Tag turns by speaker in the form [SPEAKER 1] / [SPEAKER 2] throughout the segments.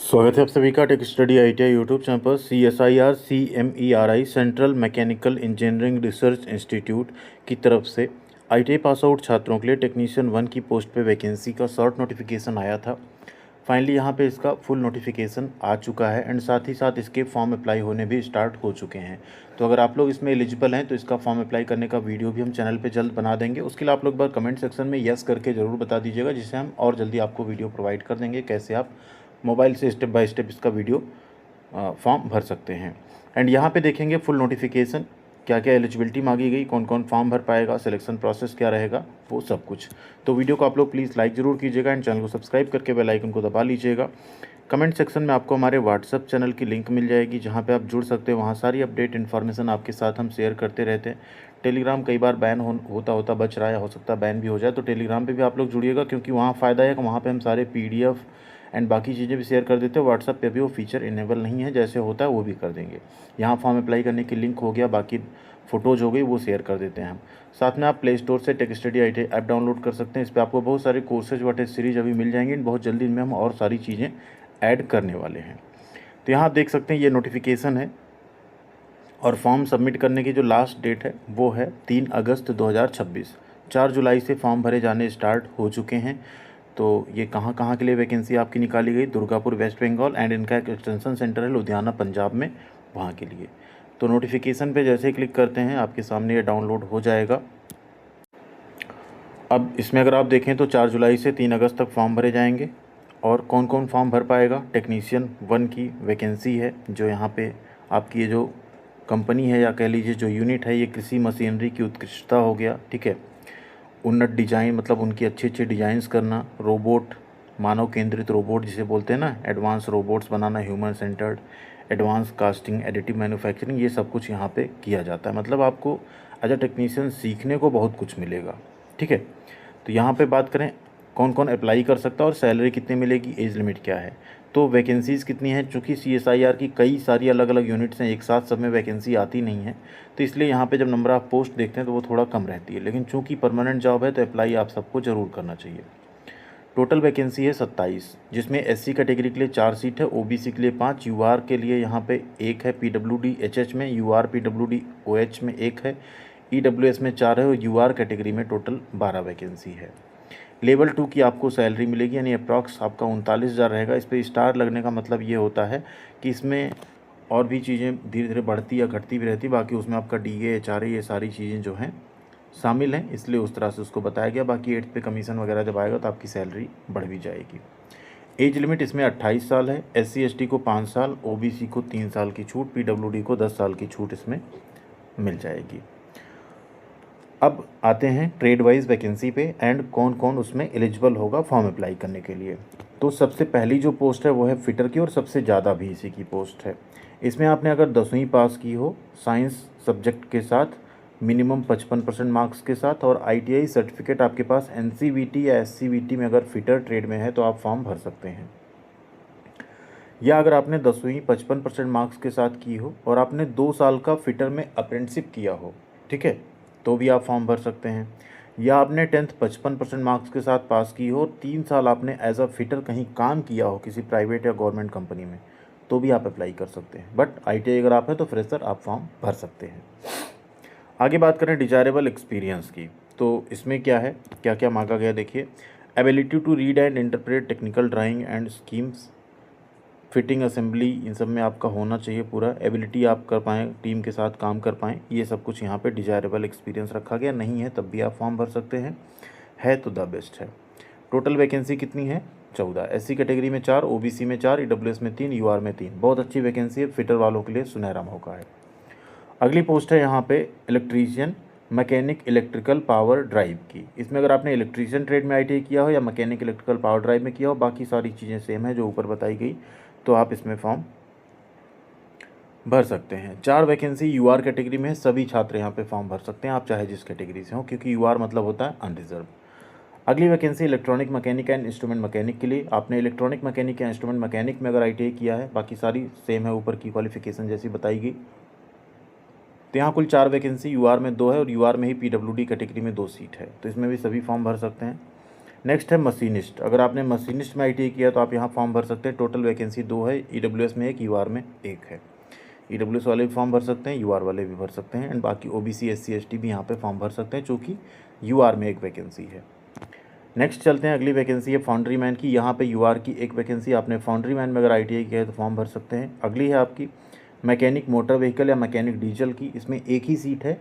[SPEAKER 1] स्वागत है आप सभी का tech study ITI YouTube channel पर। CSIR central mechanical engineering research institute की तरफ से ITI पास आउट छात्रों के लिए टेक्नीशियन 1 की पोस्ट पे वैकेंसी का शॉर्ट नोटिफिकेशन आया था। फाइनली यहाँ पे इसका फुल नोटिफिकेशन आ चुका है एंड साथ ही साथ इसके फॉर्म अप्लाई होने भी स्टार्ट हो चुके हैं। तो अगर आप लोग इसमें एलिजिबल हैं तो इसका फॉर्म अप्लाई करने का वीडियो भी हम चैनल पे जल्द बना देंगे। उसके लिए आप लोग बार कमेंट सेक्शन में यस करके ज़रूर बता दीजिएगा, जिससे हम और जल्दी आपको वीडियो प्रोवाइड कर देंगे कैसे आप मोबाइल से स्टेप बाय स्टेप इसका वीडियो फॉर्म भर सकते हैं। एंड यहाँ पे देखेंगे फुल नोटिफिकेशन, क्या क्या एलिजिबिलिटी मांगी गई, कौन कौन फॉर्म भर पाएगा, सिलेक्शन प्रोसेस क्या रहेगा, वो सब कुछ। तो वीडियो को आप लोग प्लीज़ लाइक ज़रूर कीजिएगा एंड चैनल को सब्सक्राइब करके बेल आइकन को दबा लीजिएगा। कमेंट सेक्शन में आपको हमारे व्हाट्सअप चैनल की लिंक मिल जाएगी, जहाँ पे आप जुड़ सकते हैं। वहाँ सारी अपडेट इन्फॉर्मेशन आपके साथ हम शेयर करते रहते हैं। टेलीग्राम कई बार बैन होता बच रहा है, हो सकता है बैन भी हो जाए, तो टेलीग्राम पे भी आप लोग जुड़िएगा, क्योंकि वहाँ फ़ायदा है कि वहाँ पे हम सारे PDF एंड बाकी चीज़ें भी शेयर कर देते हैं। व्हाट्सअप पे भी वो फीचर इनेबल नहीं है, जैसे होता है वो भी कर देंगे। यहाँ फॉर्म अप्लाई करने की लिंक हो गया, बाकी फ़ोटोज़ हो गई, वो शेयर कर देते हैं हम। साथ में आप प्ले स्टोर से tech study ITI app download कर सकते हैं। इस पर आपको बहुत सारे कोर्सेज व टेस्ट सीरीज अभी मिल जाएंगे। बहुत जल्दी इनमें हम और सारी चीज़ें ऐड करने वाले हैं। तो यहाँ आप देख सकते हैं ये नोटिफिकेशन है और फॉर्म सबमिट करने की जो लास्ट डेट है वो है 3 अगस्त 2026। 4 जुलाई से फॉर्म भरे जाने स्टार्ट हो चुके हैं। तो ये कहाँ कहाँ के लिए वैकेंसी आपकी निकाली गई, दुर्गापुर वेस्ट बंगाल एंड इनका एक एक्सटेंशन सेंटर है लुधियाना पंजाब में, वहाँ के लिए। तो नोटिफिकेशन पे जैसे ही क्लिक करते हैं आपके सामने ये डाउनलोड हो जाएगा। अब इसमें अगर आप देखें तो 4 जुलाई से 3 अगस्त तक फॉर्म भरे जाएंगे। और कौन कौन फॉर्म भर पाएगा, टेक्नीशियन 1 की वैकेंसी है, जो यहाँ पे आपकी ये जो कंपनी है या कह लीजिए जो यूनिट है, ये कृषि मशीनरी की उत्कृष्टता हो गया, ठीक है। उन्नत डिज़ाइन मतलब उनकी अच्छे अच्छे डिज़ाइंस करना, रोबोट मानव केंद्रित रोबोट जिसे बोलते हैं ना, एडवांस रोबोट्स बनाना, human centred, advance casting, additive manufacturing, ये सब कुछ यहाँ पे किया जाता है। मतलब आपको एज अ टेक्नीशियन सीखने को बहुत कुछ मिलेगा, ठीक है। तो यहाँ पे बात करें कौन कौन अप्लाई कर सकता है और सैलरी कितनी मिलेगी, एज लिमिट क्या है, तो वैकेंसीज़ कितनी हैं। चूँकि CSIR की कई सारी अलग अलग यूनिट्स हैं, एक साथ सब में वैकेंसी आती नहीं है, तो इसलिए यहाँ पे जब नंबर ऑफ़ पोस्ट देखते हैं तो वो थोड़ा कम रहती है। लेकिन चूँकि परमानेंट जॉब है तो अप्लाई आप सबको ज़रूर करना चाहिए। टोटल वैकेंसी है 27, जिसमें SC कैटेगरी के लिए 4 सीट है, OBC के लिए 5, UR के लिए यहाँ पे 1 है, PWD HH में, UR PWD OH में 1 है, EWS में 4 है और UR कैटेगरी में टोटल 12 वैकेंसी है। लेवल 2 की आपको सैलरी मिलेगी, यानी अप्रॉक्स आपका 39,000 रहेगा। इस पर स्टार लगने का मतलब ये होता है कि इसमें और भी चीज़ें धीरे धीरे बढ़ती या घटती भी रहती, बाकी उसमें आपका DA HRA ये सारी चीज़ें जो हैं शामिल हैं, इसलिए उस तरह से उसको बताया गया। बाकी 8th पे कमीशन वगैरह जब आएगा तो आपकी सैलरी बढ़ भी जाएगी। एज लिमिट इसमें 28 साल है, SC ST को 5 साल, OBC को 3 साल की छूट, PWD को 10 साल की छूट इसमें मिल जाएगी। अब आते हैं ट्रेड वाइज वैकेंसी पे एंड कौन कौन उसमें एलिजिबल होगा फॉर्म अप्लाई करने के लिए। तो सबसे पहली जो पोस्ट है वो है फिटर की और सबसे ज़्यादा भी इसी की पोस्ट है। इसमें आपने अगर 10वीं पास की हो साइंस सब्जेक्ट के साथ, मिनिमम 55% मार्क्स के साथ, और ITI सर्टिफिकेट आपके पास NCVT या SCVT में अगर फिटर ट्रेड में है तो आप फॉर्म भर सकते हैं। या अगर आपने 10वीं 55% मार्क्स के साथ की हो और आपने 2 साल का फिटर में अप्रेंटिसशिप किया हो, ठीक है, तो भी आप फॉर्म भर सकते हैं। या आपने 10th 55% मार्क्स के साथ पास की हो और 3 साल आपने एज अ फिटर कहीं काम किया हो किसी प्राइवेट या गवर्नमेंट कंपनी में, तो भी आप अप्लाई कर सकते हैं। बट ITI अगर आप है तो फ्रेशर आप फॉर्म भर सकते हैं। आगे बात करें डिजायरेबल एक्सपीरियंस की, तो इसमें क्या है, क्या क्या मांगा गया देखिए। Ability to read and interpret technical drawing and schemes, fitting assembly, इन सब में आपका होना चाहिए पूरा एबिलिटी, आप कर पाएँ, टीम के साथ काम कर पाएँ, ये सब कुछ यहाँ पे डिजायरेबल एक्सपीरियंस रखा गया। नहीं है तब भी आप फॉर्म भर सकते हैं, है तो द बेस्ट है। टोटल वैकेंसी कितनी है, 14। SC कैटेगरी में 4, OBC में 4, EWS में 3, UR में 3। बहुत अच्छी वैकेंसी है, फिटर वालों के लिए सुनहरा मौका है। अगली पोस्ट है यहाँ पे electrician mechanic electrical power drive की। इसमें अगर आपने इलेक्ट्रीशियन ट्रेड में ITI किया हो या मैकेनिक इलेक्ट्रिकल पावर ड्राइव में किया हो, बाकी सारी चीज़ें सेम है जो ऊपर बताई गई, तो आप इसमें फॉर्म भर सकते हैं। 4 वैकेंसी UR कैटेगरी में है, सभी छात्र यहाँ पे फॉर्म भर सकते हैं, आप चाहे जिस कैटेगरी से हो, क्योंकि UR मतलब होता है अनरिजर्व। अगली vacancy electronic mechanic and instrument mechanic के लिए। आपने इलेक्ट्रॉनिक मैकेनिक या इंस्ट्रूमेंट मैकेनिक में अगर ITI किया है, बाकी सारी सेम है, ऊपर की क्वालिफिकेशन जैसी बताई गई। तो यहाँ कुल 4 वैकेंसी, UR में 2 है और UR में ही PWD कैटेगरी में 2 सीट है, तो इसमें भी सभी फॉर्म भर सकते हैं। नेक्स्ट है मशीनिस्ट। अगर आपने मशीनिस्ट में ITI किया तो आप यहाँ फॉर्म भर सकते हैं। टोटल वैकेंसी 2 है, EWS में 1, UR में 1 है। EWS वाले भी फॉर्म भर सकते हैं, UR वाले भी भर सकते हैं, एंड बाकी OBC SC ST भी यहाँ पे फॉर्म भर सकते हैं, चूँकि UR में 1 वैकेंसी है। नेक्स्ट चलते हैं, अगली वैकेंसी है फाउंड्री मैन की। यहाँ पे UR की 1 वैकेंसी, आपने फाउंड्री मैन में अगर ITI किया है तो फॉर्म भर सकते हैं। अगली है आपकी मैकेनिक मोटर व्हीकल या मैकेनिक डीजल की, इसमें 1 ही सीट है,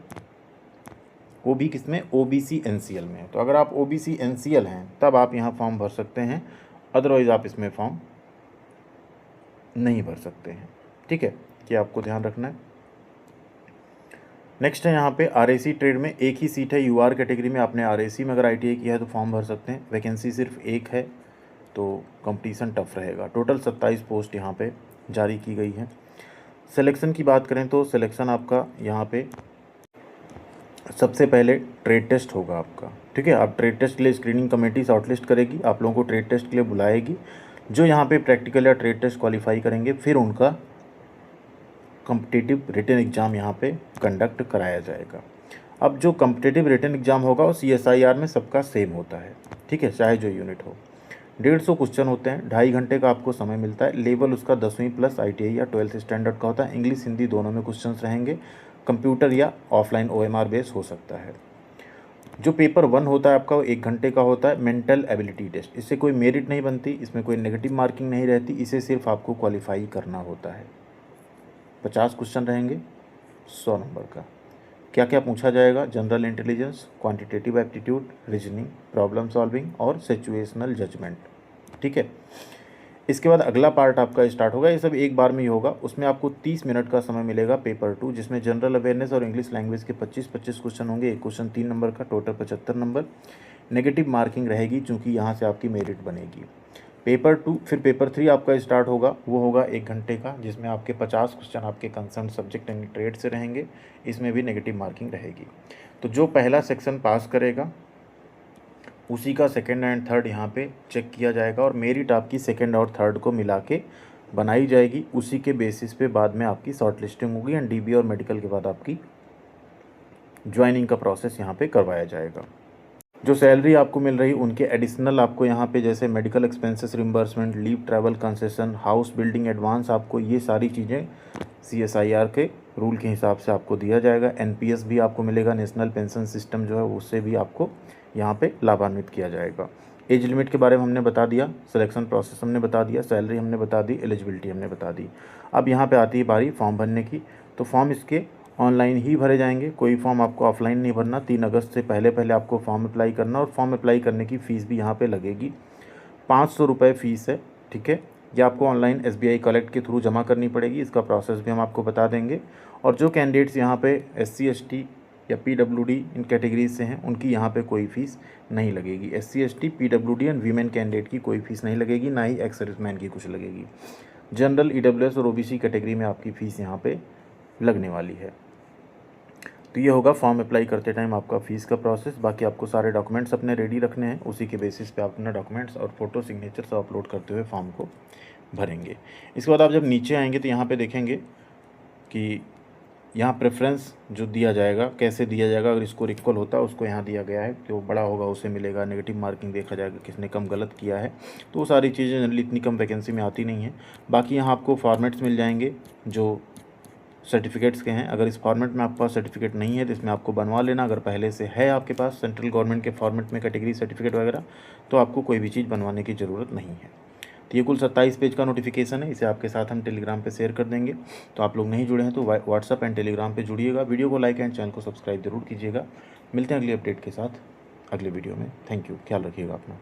[SPEAKER 1] वो भी किसमें, OBC NCL में। तो अगर आप OBC NCL हैं तब आप यहाँ फॉर्म भर सकते हैं, अदरवाइज़ आप इसमें फॉर्म नहीं भर सकते हैं। ठीक है, ये आपको ध्यान रखना है। नेक्स्ट है यहाँ पे RAC ट्रेड में 1 ही सीट है। UR कैटेगरी में आपने RAC में अगर ITI किया है तो फॉर्म भर सकते हैं। वैकेंसी सिर्फ 1 है, तो कंपटीशन टफ रहेगा। टोटल 27 पोस्ट यहाँ पे जारी की गई है। सिलेक्शन की बात करें तो सिलेक्शन आपका यहाँ पे सबसे पहले ट्रेड टेस्ट होगा आपका। ठीक है, आप ट्रेड टेस्ट के लिए स्क्रीनिंग कमेटी शॉर्टलिस्ट करेगी, आप लोगों को ट्रेड टेस्ट के लिए बुलाएगी। जो यहाँ पे प्रैक्टिकल या ट्रेड टेस्ट क्वालिफाई करेंगे, फिर उनका कॉम्पिटिटिव रिटन एग्ज़ाम यहाँ पे कंडक्ट कराया जाएगा। अब जो कॉम्पिटिटिव रिटन एग्ज़ाम होगा वो CSIR में सबका सेम होता है। ठीक है, चाहे जो यूनिट हो। 150 क्वेश्चन होते हैं, 2.5 घंटे का आपको समय मिलता है। लेवल उसका 10वीं प्लस ITI या 12th स्टैंडर्ड का होता है। इंग्लिश हिंदी दोनों में क्वेश्चन रहेंगे। कंप्यूटर या ऑफलाइन OMR बेस हो सकता है। जो पेपर 1 होता है आपका वो 1 घंटे का होता है, मेंटल एबिलिटी टेस्ट। इससे कोई मेरिट नहीं बनती, इसमें कोई नेगेटिव मार्किंग नहीं रहती, इसे सिर्फ आपको क्वालिफाई करना होता है। 50 क्वेश्चन रहेंगे 100 नंबर का। क्या क्या पूछा जाएगा, general intelligence, quantitative aptitude, reasoning, problem solving और सिचुएशनल जजमेंट। ठीक है, इसके बाद अगला पार्ट आपका स्टार्ट होगा। ये सब एक बार में ही होगा। उसमें आपको 30 मिनट का समय मिलेगा पेपर 2, जिसमें जनरल अवेयरनेस और इंग्लिश लैंग्वेज के 25-25 क्वेश्चन होंगे। एक क्वेश्चन 3 नंबर का, टोटल 75 नंबर। नेगेटिव मार्किंग रहेगी चूँकि यहाँ से आपकी मेरिट बनेगी। पेपर 2, फिर पेपर 3 आपका स्टार्ट होगा, वो होगा 1 घंटे का, जिसमें आपके 50 क्वेश्चन आपके कंसर्न सब्जेक्ट यानी ट्रेड से रहेंगे। इसमें भी नेगेटिव मार्किंग रहेगी। तो जो पहला सेक्शन पास करेगा उसी का सेकंड एंड थर्ड यहाँ पे चेक किया जाएगा, और मेरिट आपकी सेकंड और थर्ड को मिला के बनाई जाएगी। उसी के बेसिस पे बाद में आपकी शॉर्ट लिस्टिंग होगी, एंड DB और मेडिकल के बाद आपकी ज्वाइनिंग का प्रोसेस यहाँ पे करवाया जाएगा। जो सैलरी आपको मिल रही उनके एडिशनल आपको यहाँ पे जैसे medical expenses reimbursement, leave travel concession, house building advance, आपको ये सारी चीज़ें CSIR के रूल के हिसाब से आपको दिया जाएगा। NPS भी आपको मिलेगा, नेशनल पेंशन सिस्टम जो है उससे भी आपको यहाँ पे लाभान्वित किया जाएगा। एज लिमिट के बारे में हमने बता दिया, सिलेक्शन प्रोसेस हमने बता दिया, सैलरी हमने बता दी, एलिजिबिलिटी हमने बता दी। अब यहाँ पे आती है बारी फॉर्म भरने की। तो फॉर्म इसके ऑनलाइन ही भरे जाएंगे, कोई फॉर्म आपको ऑफलाइन नहीं भरना। 3 अगस्त से पहले आपको फॉर्म अप्लाई करना, और फॉर्म अप्लाई करने की फ़ीस भी यहाँ पे लगेगी। 500 रुपये फ़ीस है। ठीक है, ये आपको ऑनलाइन SBI कलेक्ट के थ्रू जमा करनी पड़ेगी। इसका प्रोसेस भी हम आपको बता देंगे। और जो कैंडिडेट्स यहाँ पे SC ST या PWD इन कैटेगरीज से हैं, उनकी यहाँ पे कोई फ़ीस नहीं लगेगी। SC ST PWD and women candidate की कोई फ़ीस नहीं लगेगी, ना ही एक्स सर्विसमैन की कुछ लगेगी। जनरल, EWS और OBC कैटेगरी में आपकी फ़ीस यहाँ पे लगने वाली है। तो ये होगा फॉर्म अप्लाई करते टाइम आपका फ़ीस का प्रोसेस। बाकी आपको सारे डॉक्यूमेंट्स अपने रेडी रखने हैं, उसी के बेसिस पे आप अपने डॉक्यूमेंट्स और फोटो सिग्नेचर सब अपलोड करते हुए फॉर्म को भरेंगे। इसके बाद आप जब नीचे आएंगे तो यहाँ पे देखेंगे कि यहाँ प्रेफरेंस जो दिया जाएगा, कैसे दिया जाएगा। अगर स्कोर इक्वल होता है उसको यहाँ दिया गया है, जो बड़ा होगा उसे मिलेगा। नेगेटिव मार्किंग देखा जाएगा, किसने कम गलत किया है। तो वो सारी चीज़ें जनरली इतनी कम वैकेंसी में आती नहीं है। बाकी यहाँ आपको फॉर्मेट्स मिल जाएंगे जो सर्टिफिकेट्स के हैं। अगर इस फॉर्मेट में आपके पास सर्टिफिकेट नहीं है तो इसमें आपको बनवा लेना। अगर पहले से है आपके पास सेंट्रल गवर्नमेंट के फॉर्मेट में कैटेगरी सर्टिफिकेट वगैरह, तो आपको कोई भी चीज़ बनवाने की ज़रूरत नहीं है। तो ये कुल 27 पेज का नोटिफिकेशन है, इसे आपके साथ हम टेलीग्राम पे शेयर कर देंगे। तो आप लोग नहीं जुड़े हैं तो व्हाट्सअप एंड टेलीग्राम पे जुड़िएगा। वीडियो को लाइक एंड चैनल को सब्सक्राइब जरूर कीजिएगा। मिलते हैं अगले अपडेट के साथ अगले वीडियो में। थैंक यू, ख्याल रखिएगा अपना।